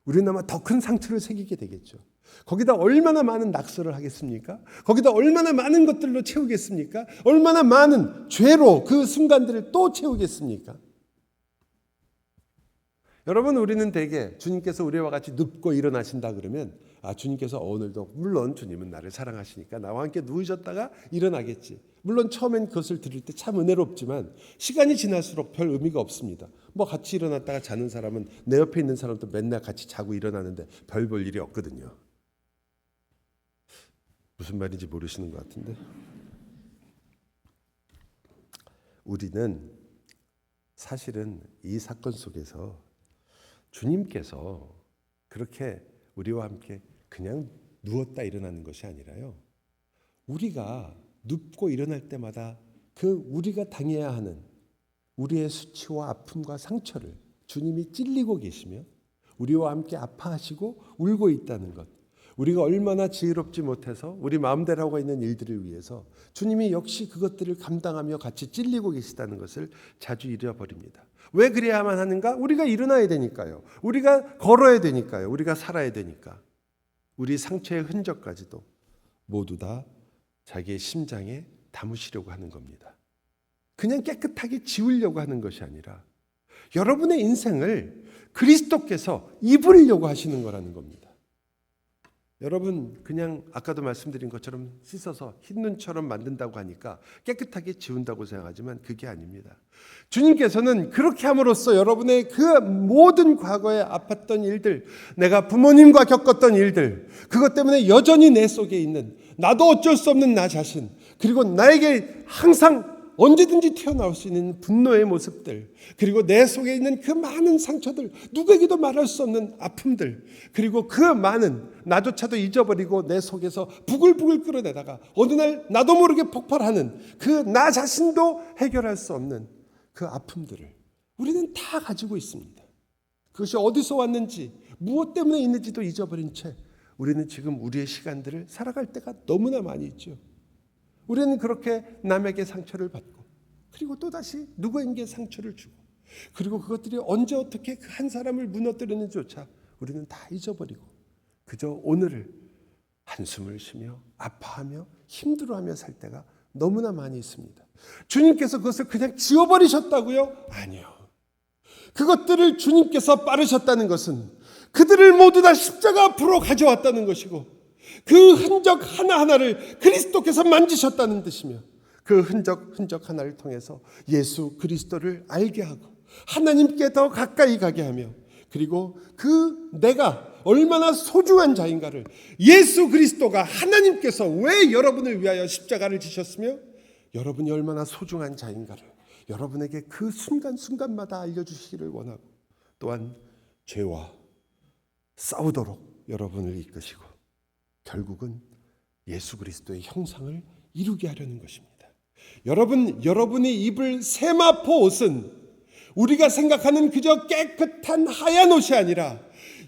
우리는 아마 더 큰 상처를 새기게 되겠죠. 거기다 얼마나 많은 낙서를 하겠습니까? 거기다 얼마나 많은 것들로 채우겠습니까? 얼마나 많은 죄로 그 순간들을 또 채우겠습니까? 여러분 우리는 대개 주님께서 우리와 같이 눕고 일어나신다 그러면 주님께서 오늘도 물론 주님은 나를 사랑하시니까 나와 함께 누우셨다가 일어나겠지. 물론 처음엔 그것을 들을 때 참 은혜롭지만 시간이 지날수록 별 의미가 없습니다. 뭐 같이 일어났다가 자는 사람은 내 옆에 있는 사람도 맨날 같이 자고 일어나는데 별 볼 일이 없거든요. 무슨 말인지 모르시는 것 같은데 우리는 사실은 이 사건 속에서 주님께서 그렇게 우리와 함께 그냥 누웠다 일어나는 것이 아니라요. 우리가 눕고 일어날 때마다 그 우리가 당해야 하는 우리의 수치와 아픔과 상처를 주님이 찔리고 계시며 우리와 함께 아파하시고 울고 있다는 것. 우리가 얼마나 지혜롭지 못해서 우리 마음대로 하고 있는 일들을 위해서 주님이 역시 그것들을 감당하며 같이 찔리고 계시다는 것을 자주 잃어버립니다. 왜 그래야만 하는가? 우리가 일어나야 되니까요. 우리가 걸어야 되니까요. 우리가 살아야 되니까. 우리 상처의 흔적까지도 모두 다 자기의 심장에 담으시려고 하는 겁니다. 그냥 깨끗하게 지우려고 하는 것이 아니라 여러분의 인생을 그리스도께서 입으려고 하시는 거라는 겁니다. 여러분 그냥 아까도 말씀드린 것처럼 씻어서 흰눈처럼 만든다고 하니까 깨끗하게 지운다고 생각하지만 그게 아닙니다. 주님께서는 그렇게 함으로써 여러분의 그 모든 과거에 아팠던 일들, 내가 부모님과 겪었던 일들, 그것 때문에 여전히 내 속에 있는 나도 어쩔 수 없는 나 자신, 그리고 나에게 항상 언제든지 튀어나올 수 있는 분노의 모습들, 그리고 내 속에 있는 그 많은 상처들, 누구에게도 말할 수 없는 아픔들, 그리고 그 많은 나조차도 잊어버리고 내 속에서 부글부글 끓어내다가 어느 날 나도 모르게 폭발하는 그 나 자신도 해결할 수 없는 그 아픔들을 우리는 다 가지고 있습니다. 그것이 어디서 왔는지, 무엇 때문에 있는지도 잊어버린 채 우리는 지금 우리의 시간들을 살아갈 때가 너무나 많이 있죠. 우리는 그렇게 남에게 상처를 받고, 그리고 또다시 누구에게 상처를 주고, 그리고 그것들이 언제 어떻게 그 한 사람을 무너뜨리는지조차 우리는 다 잊어버리고 그저 오늘을 한숨을 쉬며 아파하며 힘들어하며 살 때가 너무나 많이 있습니다. 주님께서 그것을 그냥 지워버리셨다고요? 아니요. 그것들을 주님께서 빠르셨다는 것은 그들을 모두 다 십자가 앞으로 가져왔다는 것이고, 그 흔적 하나하나를 그리스도께서 만지셨다는 뜻이며, 그 흔적 하나를 통해서 예수 그리스도를 알게 하고 하나님께 더 가까이 가게 하며, 그리고 그 내가 얼마나 소중한 자인가를, 예수 그리스도가 하나님께서 왜 여러분을 위하여 십자가를 지셨으며 여러분이 얼마나 소중한 자인가를 여러분에게 그 순간순간마다 알려주시기를 원하고, 또한 죄와 싸우도록 여러분을 이끄시고 결국은 예수 그리스도의 형상을 이루게 하려는 것입니다. 여러분이 입을 세마포 옷은 우리가 생각하는 그저 깨끗한 하얀 옷이 아니라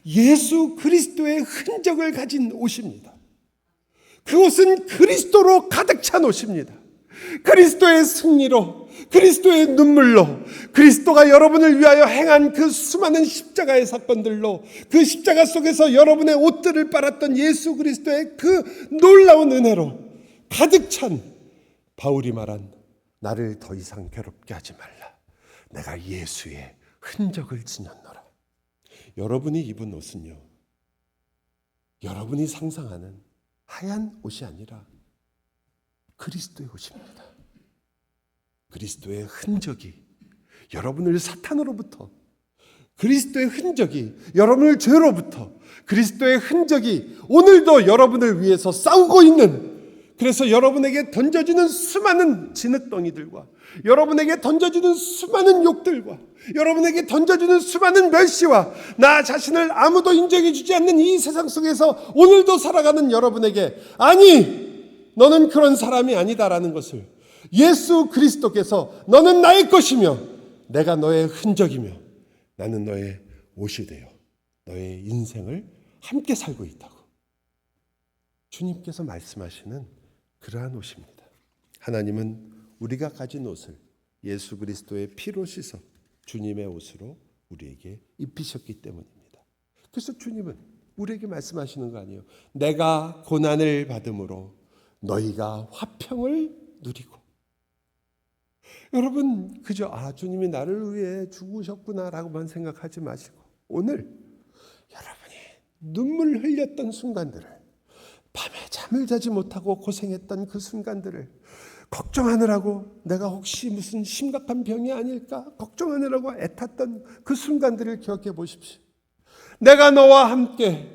예수 그리스도의 흔적을 가진 옷입니다. 그 옷은 그리스도로 가득 찬 옷입니다. 그리스도의 승리로, 그리스도의 눈물로, 그리스도가 여러분을 위하여 행한 그 수많은 십자가의 사건들로, 그 십자가 속에서 여러분의 옷들을 빨았던 예수 그리스도의 그 놀라운 은혜로 가득 찬, 바울이 말한 나를 더 이상 괴롭게 하지 말라, 내가 예수의 흔적을 지녔노라. 여러분이 입은 옷은요, 여러분이 상상하는 하얀 옷이 아니라 그리스도의 옷입니다. 그리스도의 흔적이 여러분을 사탄으로부터, 그리스도의 흔적이 여러분을 죄로부터, 그리스도의 흔적이 오늘도 여러분을 위해서 싸우고 있는, 그래서 여러분에게 던져지는 수많은 진흙덩이들과 여러분에게 던져지는 수많은 욕들과 여러분에게 던져지는 수많은 멸시와 나 자신을 아무도 인정해 주지 않는 이 세상 속에서 오늘도 살아가는 여러분에게, 아니 너는 그런 사람이 아니다라는 것을 예수 그리스도께서 너는 나의 것이며 내가 너의 흔적이며 나는 너의 옷이 되어 너의 인생을 함께 살고 있다고 주님께서 말씀하시는 그러한 옷입니다. 하나님은 우리가 가진 옷을 예수 그리스도의 피로 씻어 주님의 옷으로 우리에게 입히셨기 때문입니다. 그래서 주님은 우리에게 말씀하시는 거 아니에요. 내가 고난을 받음으로 너희가 화평을 누리고. 여러분 그저 주님이 나를 위해 죽으셨구나라고만 생각하지 마시고, 오늘 여러분이 눈물 흘렸던 순간들을, 밤에 잠을 자지 못하고 고생했던 그 순간들을, 걱정하느라고 내가 혹시 무슨 심각한 병이 아닐까 걱정하느라고 애탔던 그 순간들을 기억해 보십시오. 내가 너와 함께,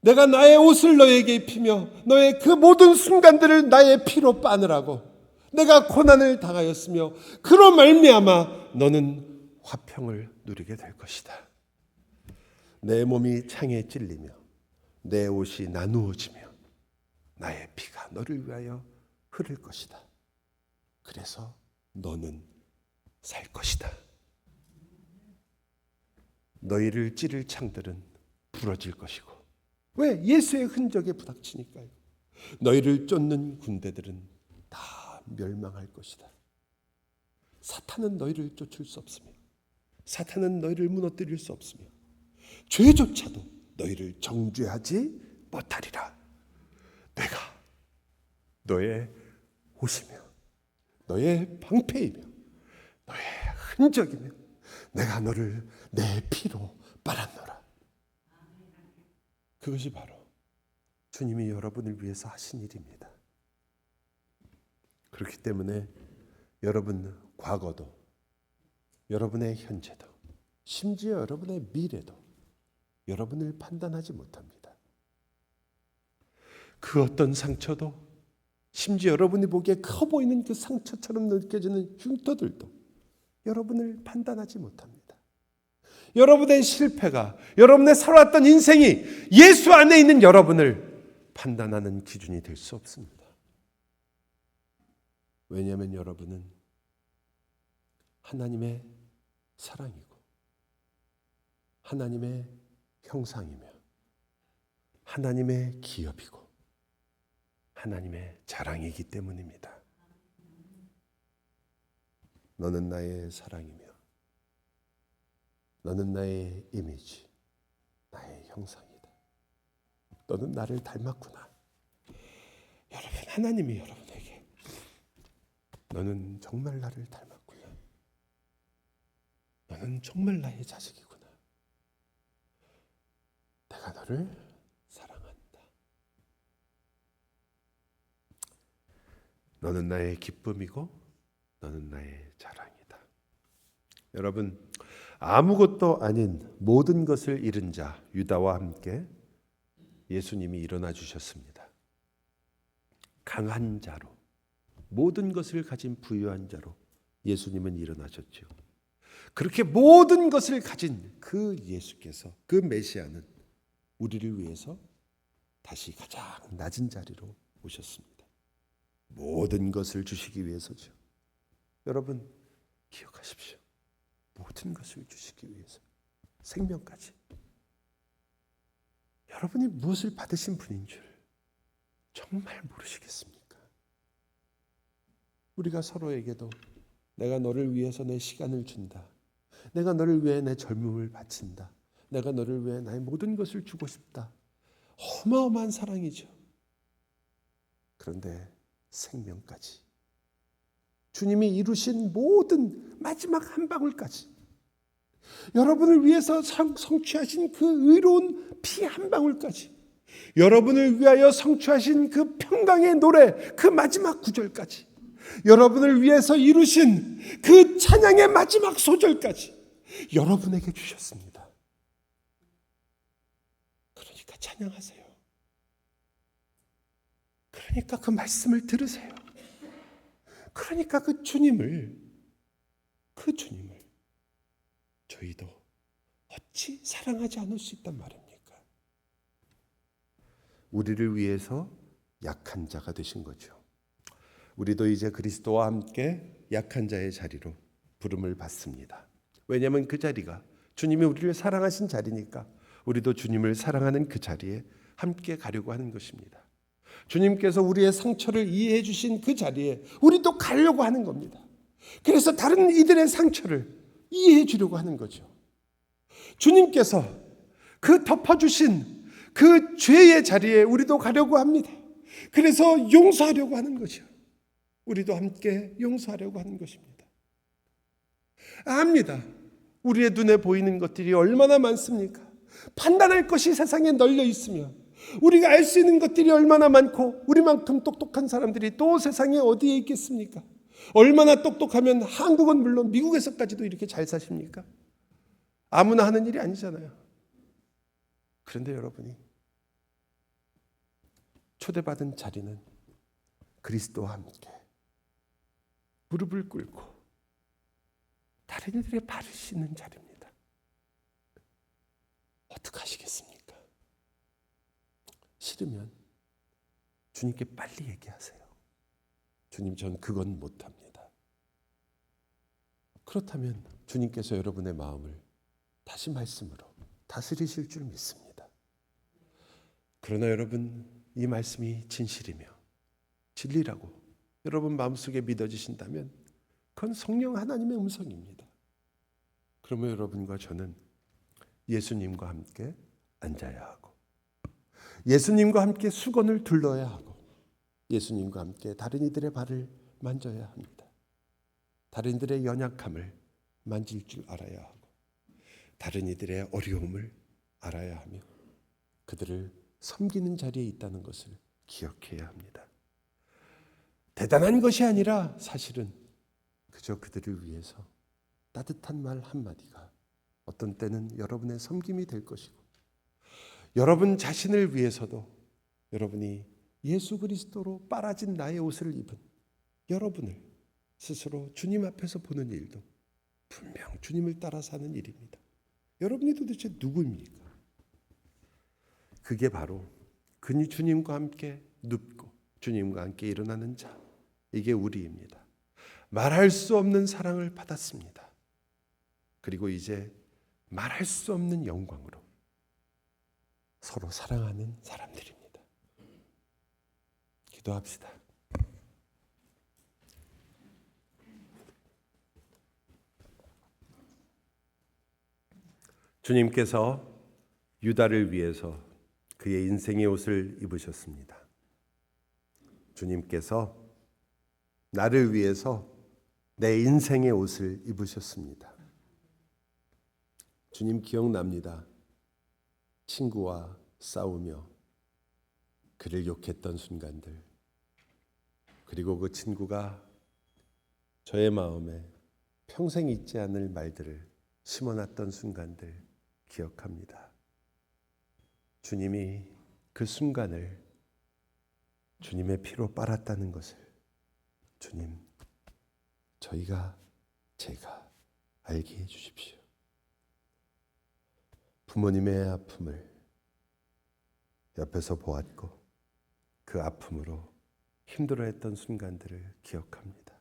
내가 나의 옷을 너에게 입히며 너의 그 모든 순간들을 나의 피로 빠느라고 내가 고난을 당하였으며 그로 말미암아 너는 화평을 누리게 될 것이다. 내 몸이 창에 찔리며 내 옷이 나누어지며 나의 피가 너를 위하여 흐를 것이다. 그래서 너는 살 것이다. 너희를 찌를 창들은 부러질 것이고. 왜? 예수의 흔적에 부닥치니까요. 너희를 쫓는 군대들은 다 멸망할 것이다. 사탄은 너희를 쫓을 수 없으며 사탄은 너희를 무너뜨릴 수 없으며 죄조차도 너희를 정죄하지 못하리라. 내가 너의 옷이며 너의 방패이며 너의 흔적이며 내가 너를 내 피로 빨았노라. 그것이 바로 주님이 여러분을 위해서 하신 일입니다. 그렇기 때문에 여러분 과거도, 여러분의 현재도, 심지어 여러분의 미래도 여러분을 판단하지 못합니다. 그 어떤 상처도, 심지어 여러분이 보기에 커 보이는 그 상처처럼 느껴지는 흉터들도 여러분을 판단하지 못합니다. 여러분의 실패가, 여러분의 살아왔던 인생이 예수 안에 있는 여러분을 판단하는 기준이 될 수 없습니다. 왜냐하면 여러분은 하나님의 사랑이고 하나님의 형상이며 하나님의 기업이고 하나님의 자랑이기 때문입니다. 너는 나의 사랑이며 너는 나의 이미지, 나의 형상이다. 너는 나를 닮았구나. 여러분, 하나님이 여러분에게 너는 정말 나를 닮았구나. 너는 정말 나의 자식이구나. 내가 너를 사랑한다. 너는 나의 기쁨이고 너는 나의 자랑이다. 여러분, 아무것도 아닌 모든 것을 잃은 자 유다와 함께 예수님이 일어나 주셨습니다. 강한 자로, 모든 것을 가진 부유한 자로 예수님은 일어나셨죠. 그렇게 모든 것을 가진 그 예수께서, 그 메시아는 우리를 위해서 다시 가장 낮은 자리로 오셨습니다. 모든 것을 주시기 위해서죠. 여러분, 기억하십시오. 모든 것을 주시기 위해서, 생명까지. 여러분이 무엇을 받으신 분인 줄 정말 모르시겠습니까? 우리가 서로에게도 내가 너를 위해서 내 시간을 준다. 내가 너를 위해 내 젊음을 바친다. 내가 너를 위해 나의 모든 것을 주고 싶다. 어마어마한 사랑이죠. 그런데 생명까지, 주님이 이루신 모든 마지막 한 방울까지, 여러분을 위해서 성취하신 그 의로운 피 한 방울까지, 여러분을 위하여 성취하신 그 평강의 노래 그 마지막 구절까지, 여러분을 위해서 이루신 그 찬양의 마지막 소절까지 여러분에게 주셨습니다. 그러니까 찬양하세요. 그러니까 그 말씀을 들으세요. 그러니까 그 주님을 저희도 어찌 사랑하지 않을 수 있단 말입니까? 우리를 위해서 약한 자가 되신 거죠. 우리도 이제 그리스도와 함께 약한 자의 자리로 부름을 받습니다. 왜냐하면 그 자리가 주님이 우리를 사랑하신 자리니까 우리도 주님을 사랑하는 그 자리에 함께 가려고 하는 것입니다. 주님께서 우리의 상처를 이해해 주신 그 자리에 우리도 가려고 하는 겁니다. 그래서 다른 이들의 상처를 이해해 주려고 하는 거죠. 주님께서 그 덮어주신 그 죄의 자리에 우리도 가려고 합니다. 그래서 용서하려고 하는 거죠. 우리도 함께 용서하려고 하는 것입니다. 압니다. 우리의 눈에 보이는 것들이 얼마나 많습니까? 판단할 것이 세상에 널려 있으며 우리가 알 수 있는 것들이 얼마나 많고 우리만큼 똑똑한 사람들이 또 세상에 어디에 있겠습니까? 얼마나 똑똑하면 한국은 물론 미국에서까지도 이렇게 잘 사십니까? 아무나 하는 일이 아니잖아요. 그런데 여러분이 초대받은 자리는 그리스도와 함께 무릎을 꿇고 다른 이들의 발을 씻는 자리입니다. 어떻게 하시겠습니까? 싫으면 주님께 빨리 얘기하세요. 주님, 전 그건 못합니다. 그렇다면 주님께서 여러분의 마음을 다시 말씀으로 다스리실 줄 믿습니다. 그러나 여러분, 이 말씀이 진실이며 진리라고 여러분 마음속에 믿어지신다면 그건 성령 하나님의 음성입니다. 그러면 여러분과 저는 예수님과 함께 앉아야 하고 예수님과 함께 수건을 둘러야 하고 예수님과 함께 다른 이들의 발을 만져야 합니다. 다른 이들의 연약함을 만질 줄 알아야 하고 다른 이들의 어려움을 알아야 하며 그들을 섬기는 자리에 있다는 것을 기억해야 합니다. 대단한 것이 아니라 사실은 그저 그들을 위해서 따뜻한 말 한마디가 어떤 때는 여러분의 섬김이 될 것이고 여러분 자신을 위해서도 여러분이 예수 그리스도로 빨아진 나의 옷을 입은 여러분을 스스로 주님 앞에서 보는 일도 분명 주님을 따라 사는 일입니다. 여러분이 도대체 누구입니까? 그게 바로 그니 주님과 함께 눕고 주님과 함께 일어나는 자, 이게 우리입니다. 말할 수 없는 사랑을 받았습니다. 그리고 이제 말할 수 없는 영광으로 서로 사랑하는 사람들입니다. 기도합시다. 주님께서 유다를 위해서 그의 인생의 옷을 입으셨습니다. 주님께서 나를 위해서 내 인생의 옷을 입으셨습니다. 주님 기억납니다. 친구와 싸우며 그를 욕했던 순간들, 그리고 그 친구가 저의 마음에 평생 잊지 않을 말들을 심어놨던 순간들 기억합니다. 주님이 그 순간을 주님의 피로 빨았다는 것을 주님, 제가 알게 해주십시오. 부모님의 아픔을 옆에서 보았고 그 아픔으로 힘들어했던 순간들을 기억합니다.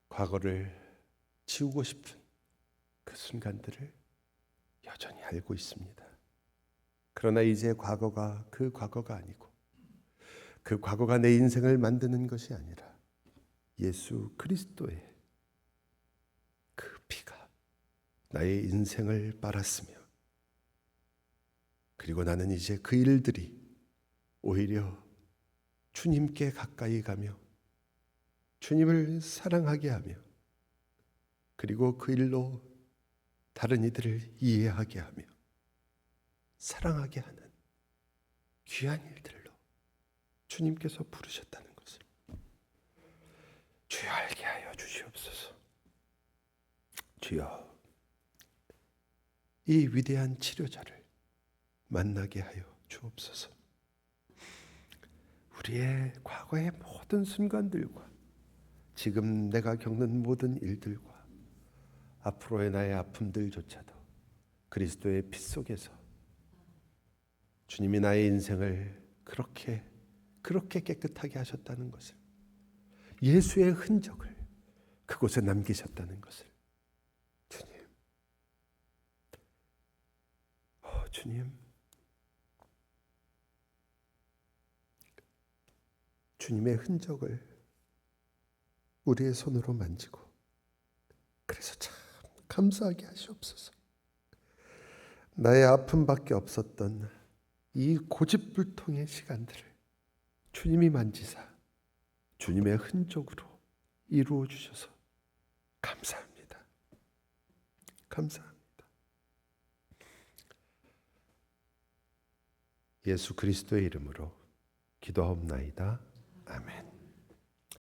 과거를 지우고 싶은 그 순간들을 여전히 알고 있습니다. 그러나 이제 과거가 그 과거가 아니고 그 과거가 내 인생을 만드는 것이 아니라 예수 그리스도의 그 피가 나의 인생을 빨았으며, 그리고 나는 이제 그 일들이 오히려 주님께 가까이 가며 주님을 사랑하게 하며, 그리고 그 일로 다른 이들을 이해하게 하며 사랑하게 하는 귀한 일들로 주님께서 부르셨다는 것을 주여 알게 하여 주시옵소서. 주여, 이 위대한 치료자를 만나게 하여 주옵소서. 우리의 과거의 모든 순간들과 지금 내가 겪는 모든 일들과 앞으로의 나의 아픔들조차도 그리스도의 피 속에서 주님이 나의 인생을 그렇게 깨끗하게 하셨다는 것을, 예수의 흔적을 그곳에 남기셨다는 것을 주님, 주님의 흔적을 우리의 손으로 만지고, 그래서 참 감사하게 하시옵소서. 나의 아픔밖에 없었던 이 고집불통의 시간들을 주님이 만지사 주님의 흔적으로 이루어 주셔서 감사합니다. 감사합니다. 예수 그리스도의 이름으로 기도하옵나이다. 아멘.